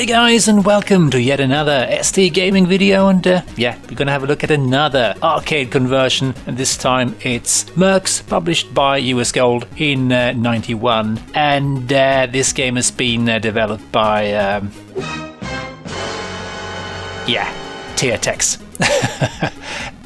Hey guys, and welcome to yet another ST gaming video, and we're gonna have a look at another arcade conversion, and this time it's MERCS, published by US Gold in 91, and this game has been developed by Teatex.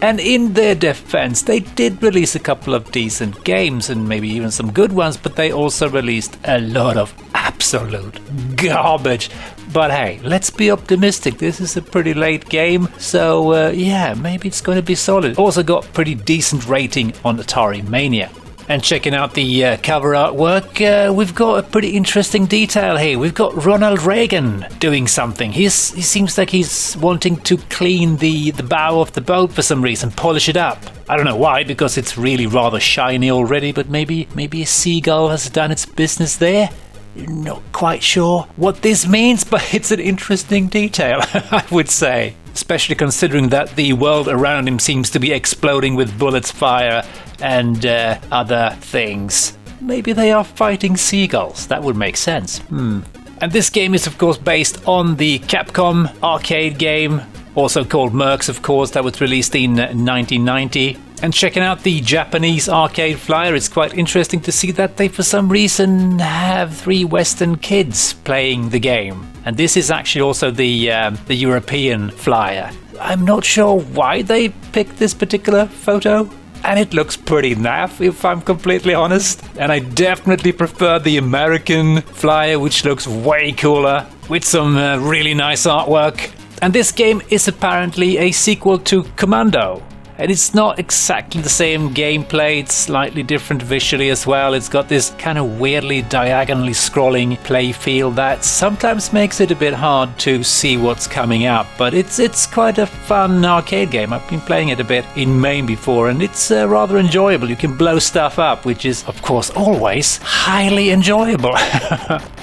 And in their defense, they did release a couple of decent games and maybe even some good ones, but they also released a lot of absolute garbage. But hey, let's be optimistic. This is a pretty late game, so maybe it's going to be solid. Also got pretty decent rating on Atari Mania. And checking out the cover artwork, we've got a pretty interesting detail here. We've got Ronald Reagan doing something. He seems like he's wanting to clean the bow of the boat for some reason, polish it up. I don't know why, because it's really rather shiny already, but maybe a seagull has done its business there. Not quite sure what this means, but it's an interesting detail, I would say. Especially considering that the world around him seems to be exploding with bullets, fire, and other things. Maybe they are fighting seagulls. That would make sense. And this game is, of course, based on the Capcom arcade game, also called MERCS, of course, that was released in 1990. And checking out the Japanese arcade flyer, it's quite interesting to see that they, for some reason, have 3 Western kids playing the game. And this is actually also the European flyer. I'm not sure why they picked this particular photo, and it looks pretty naff, if I'm completely honest. And I definitely prefer the American flyer, which looks way cooler, with some really nice artwork. And this game is apparently a sequel to Commando. And it's not exactly the same gameplay, it's slightly different visually as well. It's got this kind of weirdly diagonally scrolling play feel that sometimes makes it a bit hard to see what's coming up. But it's quite a fun arcade game. I've been playing it a bit in MAME before, and it's rather enjoyable. You can blow stuff up, which is, of course, always highly enjoyable.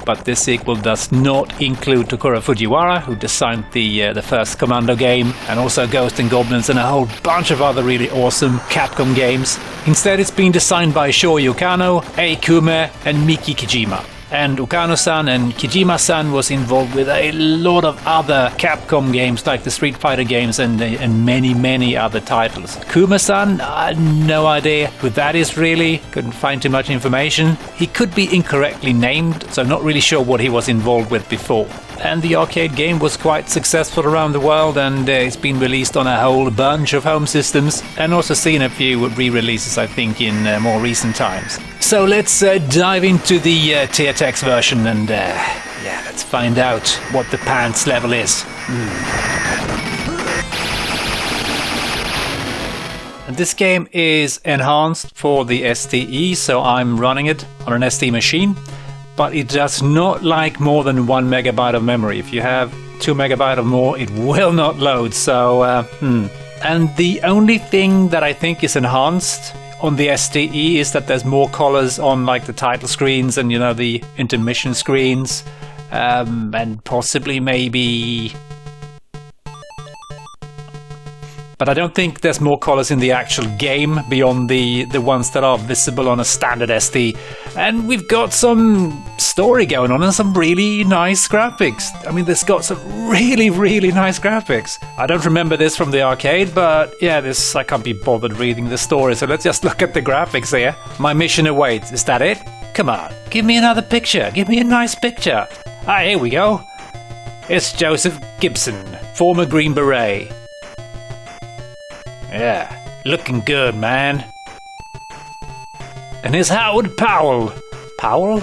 But this sequel does not include Tokuro Fujiwara, who designed the first Commando game, and also Ghosts and Goblins and a whole bunch of other really awesome Capcom games. Instead, it's been designed by Shoei Ukano, Ei Kume, and Miki Kijima. And Ukano-san and Kijima-san was involved with a lot of other Capcom games, like the Street Fighter games and many other titles. Kume-san, no idea who that is really. Couldn't find too much information. He could be incorrectly named, so not really sure what he was involved with before. And the arcade game was quite successful around the world, and it's been released on a whole bunch of home systems, and also seen a few re-releases, I think, in more recent times. So let's dive into the Teatex version, and let's find out what the pants level is. And this game is enhanced for the STE, so I'm running it on an ST machine. But it does not like more than 1 megabyte of memory. If you have 2 megabyte or more, it will not load. So, And the only thing that I think is enhanced on the STE is that there's more colors on like the title screens and, the intermission screens. And possibly maybe... But I don't think there's more colors in the actual game beyond the ones that are visible on a standard ST. And we've got some story going on and some really nice graphics. I mean, this got some really nice graphics. I don't remember this from the arcade, but I can't be bothered reading the story, so let's just look at the graphics here. My mission awaits. Is that it? Come on, give me another picture. Give me a nice picture. Ah, here we go. It's Joseph Gibson, former Green Beret. Yeah, looking good, man. And here's Howard Powell. Powell?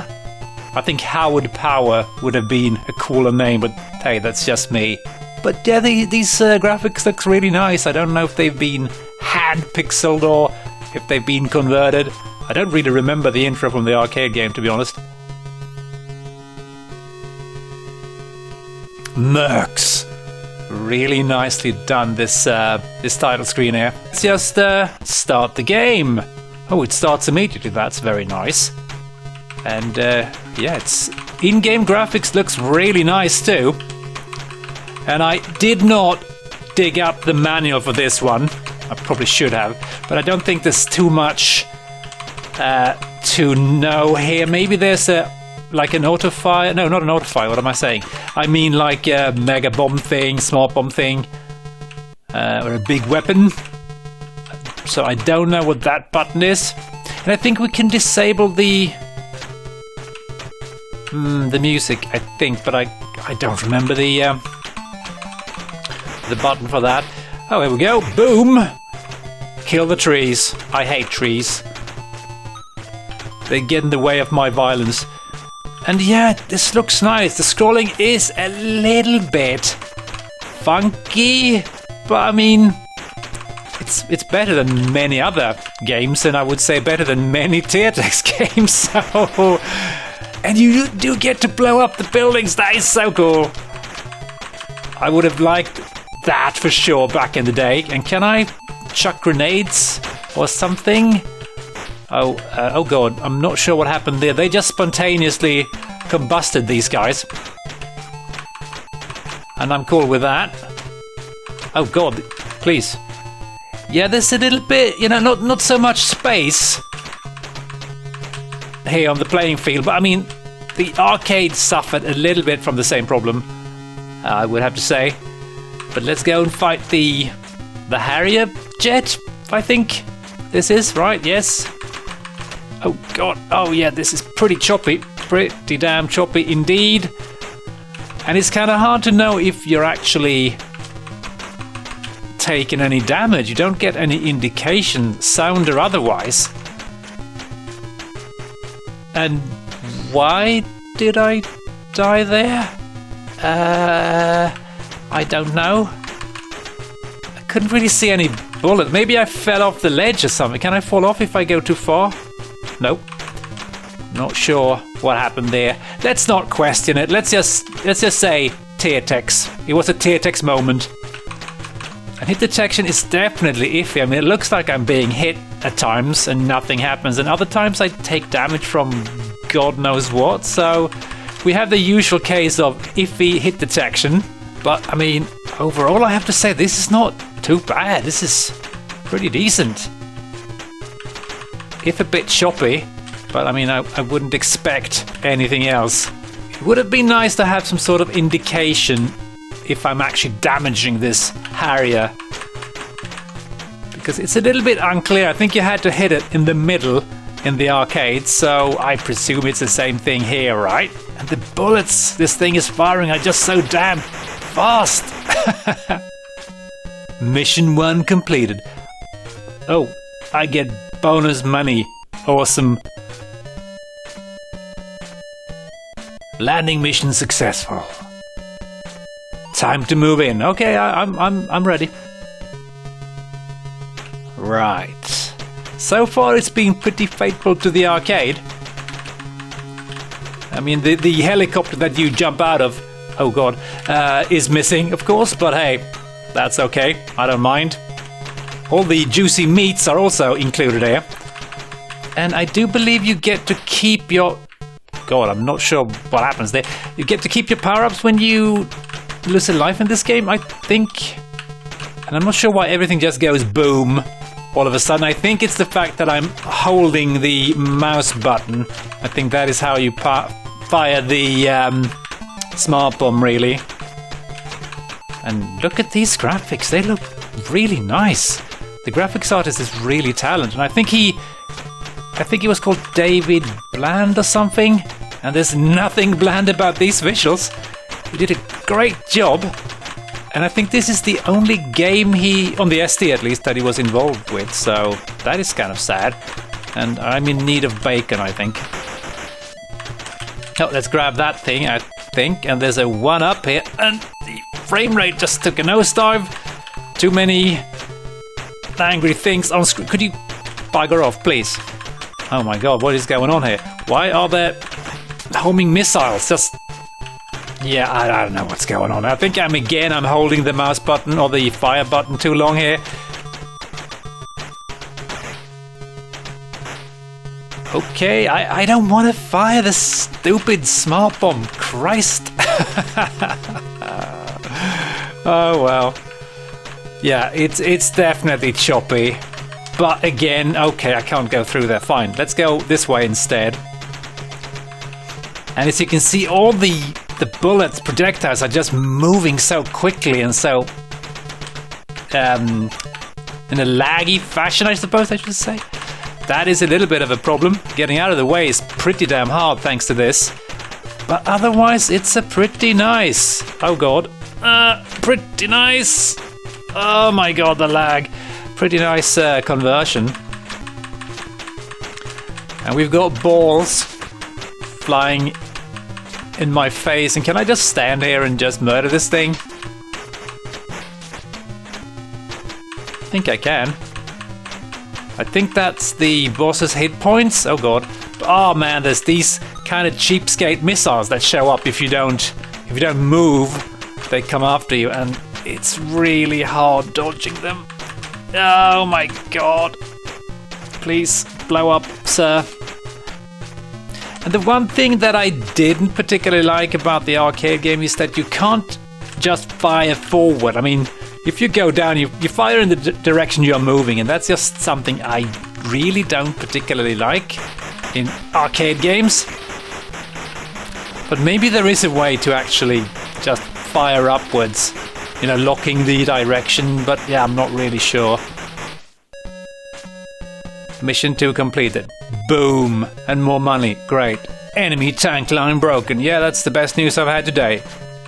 I think Howard Power would have been a cooler name, but hey, that's just me. But yeah, these graphics look really nice. I don't know if they've been hand-pixeled or if they've been converted. I don't really remember the intro from the arcade game, to be honest. MERCS. Really nicely done, this title screen here. Let's just start the game. Oh, it starts immediately. That's very nice. And it's in-game graphics looks really nice too. And I did not dig up the manual for this one. I probably should have, but I don't think there's too much to know here. Maybe there's a like an auto fire. No, not an auto fire. What am I saying? I mean like a mega bomb thing, small bomb thing, or a big weapon. So I don't know what that button is. And I think we can disable the music, I think, but I don't remember the button for that. Oh, here we go. Boom! Kill the trees. I hate trees. They get in the way of my violence. And yeah, this looks nice. The scrolling is a little bit funky, but I mean, it's better than many other games, and I would say better than many Teartex games. So, and you do get to blow up the buildings. That is so cool. I would have liked that for sure back in the day. And can I chuck grenades or something? Oh god, I'm not sure what happened there. They just spontaneously combusted, these guys. And I'm cool with that. Oh god, please. Yeah, there's a little bit, you know, not so much space here on the playing field, but I mean, the arcade suffered a little bit from the same problem, I would have to say. But let's go and fight the Harrier jet, I think this is, right? Yes. Oh god, oh yeah, this is pretty choppy. Pretty damn choppy indeed. And it's kind of hard to know if you're actually taking any damage. You don't get any indication, sound or otherwise. And why did I die there? I don't know. I couldn't really see any bullet. Maybe I fell off the ledge or something. Can I fall off if I go too far? Nope. Not sure what happened there. Let's not question it. Let's just say Teartex. It was a Teartex moment. And hit detection is definitely iffy. I mean, it looks like I'm being hit at times and nothing happens, and other times I take damage from God knows what. So we have the usual case of iffy hit detection. But I mean, overall I have to say this is not too bad. This is pretty decent. If a bit choppy, but I mean, I wouldn't expect anything else. It would have been nice to have some sort of indication if I'm actually damaging this Harrier, because it's a little bit unclear. I think you had to hit it in the middle in the arcade, so I presume it's the same thing here, right? And the bullets this thing is firing are just so damn fast. Mission 1 completed. Oh, I get bonus money. Awesome. Landing mission successful. Time to move in. Okay, I'm ready. Right. So far it's been pretty faithful to the arcade. I mean, the helicopter that you jump out of, oh god, is missing, of course, but hey, that's okay. I don't mind. All the juicy meats are also included here. And I do believe you get to keep your... God, I'm not sure what happens there. You get to keep your power-ups when you lose a life in this game, I think. And I'm not sure why everything just goes boom all of a sudden. I think it's the fact that I'm holding the mouse button. I think that is how you fire the smart bomb, really. And look at these graphics. They look really nice. The graphics artist is really talented. And I think he was called David Bland or something. And there's nothing bland about these visuals. He did a great job. And I think this is the only game on the ST at least, that he was involved with. So that is kind of sad. And I'm in need of bacon, I think. Oh, let's grab that thing, I think. And there's a 1-up here. And the frame rate just took a nosedive. Too many angry things on screen. Could you bugger off, please? Oh my god, what is going on here? Why are there homing missiles? Just... yeah, I don't know what's going on. I think I'm holding the mouse button or the fire button too long here. Okay, I don't want to fire the stupid smart bomb. Christ. Oh well. Yeah, it's definitely choppy. But again, okay, I can't go through there. Fine, let's go this way instead. And as you can see, all the bullets, projectiles are just moving so quickly and so in a laggy fashion, I suppose I should say. That is a little bit of a problem. Getting out of the way is pretty damn hard thanks to this. But otherwise, it's a pretty nice. Oh god. Pretty nice. Oh my god, the lag. Pretty nice conversion. And we've got balls flying in my face. And can I just stand here and just murder this thing? I think I can. I think that's the boss's hit points. Oh god. Oh man, there's these kind of cheapskate missiles that show up if you don't move. They come after you, and it's really hard dodging them. Oh my god. Please blow up, sir. And the one thing that I didn't particularly like about the arcade game is that you can't just fire forward. I mean, if you go down, you fire in the direction you're moving, and that's just something I really don't particularly like in arcade games. But maybe there is a way to actually just fire upwards, you know, locking the direction, but yeah, I'm not really sure. Mission 2 completed. Boom! And more money. Great. Enemy tank line broken. Yeah, that's the best news I've had today.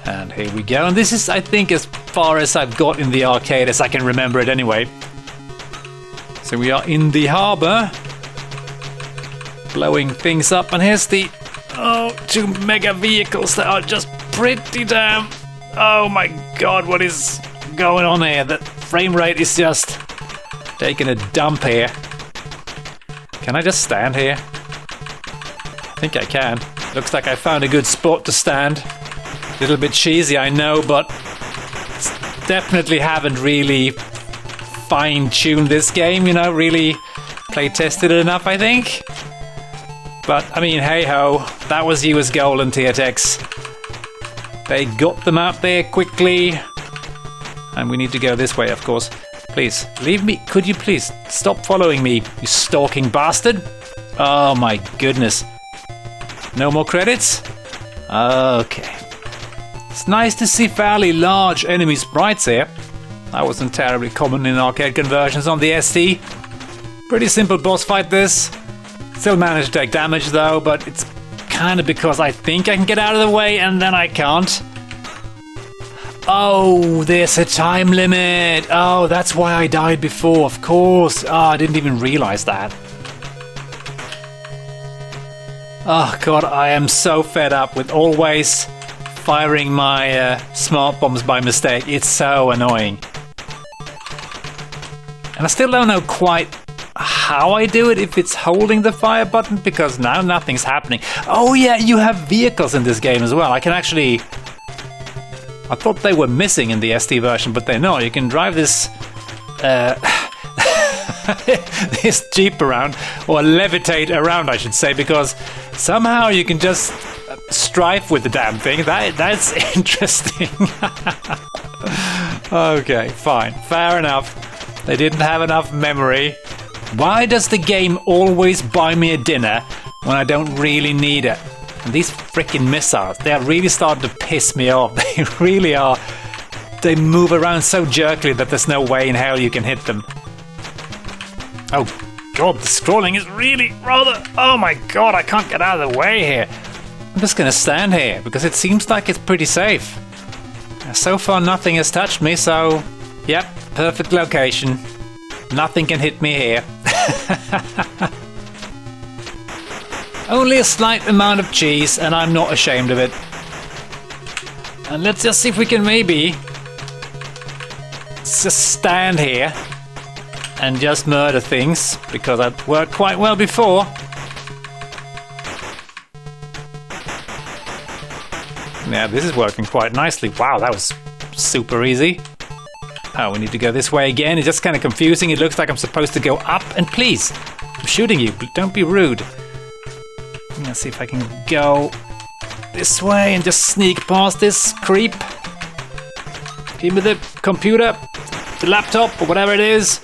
And here we go. And this is, I think, as far as I've got in the arcade as I can remember it anyway. So we are in the harbour. Blowing things up. And here's the... Oh, 2 mega vehicles that are just pretty damn... Oh my god, what is going on here? The frame rate is just taking a dump here. Can I just stand here? I think I can. Looks like I found a good spot to stand. A little bit cheesy, I know, but definitely haven't really fine-tuned this game, you know, really play-tested it enough, I think. But, I mean, hey-ho, that was US goal in THX. They got them out there quickly. And we need to go this way, of course. Please, leave me. Could you please stop following me, you stalking bastard? Oh my goodness. No more credits? Okay. It's nice to see fairly large enemy sprites here. That wasn't terribly common in arcade conversions on the ST. Pretty simple boss fight this. Still managed to take damage though, but it's kind of because I think I can get out of the way and then I can't. Oh, there's a time limit. Oh, that's why I died before, of course. Oh, I didn't even realize that. Oh god, I am so fed up with always firing my smart bombs by mistake. It's so annoying. And I still don't know quite how I do it, if it's holding the fire button, because now nothing's happening. Oh yeah, you have vehicles in this game as well. I can actually... I thought they were missing in the ST version, but they're not. You can drive this this Jeep around, or levitate around, I should say, because somehow you can just strife with the damn thing. That's interesting. Okay, fine. Fair enough. They didn't have enough memory. Why does the game always buy me a dinner when I don't really need it? And these freaking missiles, they're really starting to piss me off. They really are. They move around so jerkily that there's no way in hell you can hit them. Oh god, the scrolling is really rather... Oh my god, I can't get out of the way here. I'm just gonna stand here, because it seems like it's pretty safe. So far nothing has touched me, so... Yep, perfect location. Nothing can hit me here. Only a slight amount of cheese, and I'm not ashamed of it. And let's just see if we can maybe just stand here and just murder things, because that worked quite well before. Yeah, this is working quite nicely. Wow, that was super easy. Oh, we need to go this way again. It's just kind of confusing. It looks like I'm supposed to go up, and please, I'm shooting you, but don't be rude. Let's see if I can go this way and just sneak past this creep. Give me the computer, the laptop, or whatever it is.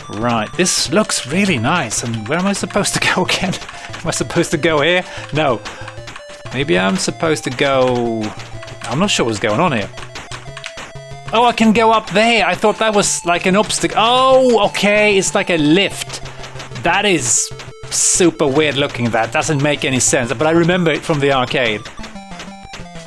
Right, this looks really nice. And where am I supposed to go again? Am I supposed to go here? No. Maybe I'm supposed to go... I'm not sure what's going on here. Oh, I can go up there. I thought that was like an obstacle. Oh, okay. It's like a lift. That is super weird looking. That doesn't make any sense. But I remember it from the arcade.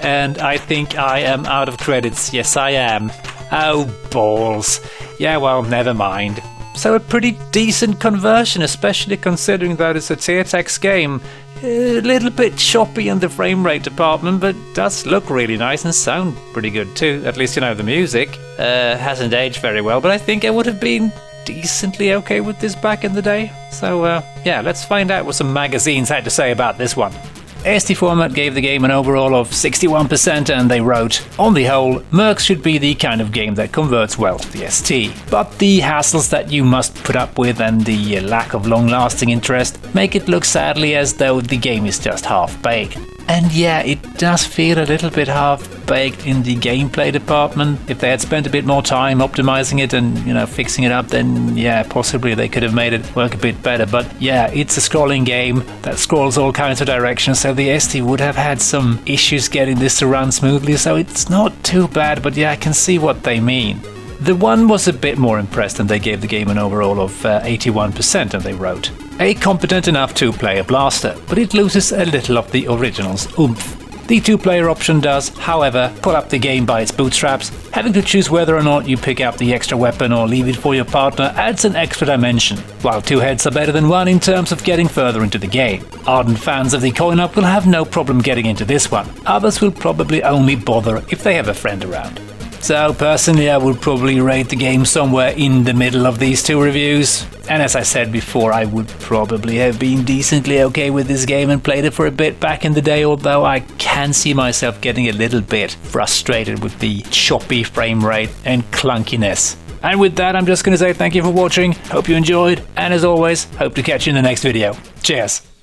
And I think I am out of credits. Yes, I am. Oh, balls. Yeah, well, never mind. So a pretty decent conversion, especially considering that it's a Tiertex game. A little bit choppy in the frame rate department, but does look really nice and sound pretty good too. At least, you know, the music hasn't aged very well, but I think I would have been decently okay with this back in the day. So yeah, let's find out what some magazines had to say about this one. ST Format gave the game an overall of 61%, and they wrote, "On the whole, MERCS should be the kind of game that converts well to the ST. But the hassles that you must put up with and the lack of long-lasting interest make it look sadly as though the game is just half-baked." And yeah, it does feel a little bit half-baked in the gameplay department. If they had spent a bit more time optimizing it and, you know, fixing it up, then yeah, possibly they could have made it work a bit better. But yeah, it's a scrolling game that scrolls all kinds of directions, so the ST would have had some issues getting this to run smoothly, so it's not too bad, but yeah, I can see what they mean. The One was a bit more impressed, and they gave the game an overall of 81%, and they wrote, "A competent enough two-player blaster, but it loses a little of the original's oomph. The two-player option does, however, pull up the game by its bootstraps. Having to choose whether or not you pick up the extra weapon or leave it for your partner adds an extra dimension, while two heads are better than one in terms of getting further into the game. Ardent fans of the coin-op will have no problem getting into this one. Others will probably only bother if they have a friend around." So personally, I would probably rate the game somewhere in the middle of these two reviews. And as I said before, I would probably have been decently okay with this game and played it for a bit back in the day, although I can see myself getting a little bit frustrated with the choppy frame rate and clunkiness. And with that, I'm just going to say thank you for watching, hope you enjoyed, and as always, hope to catch you in the next video. Cheers!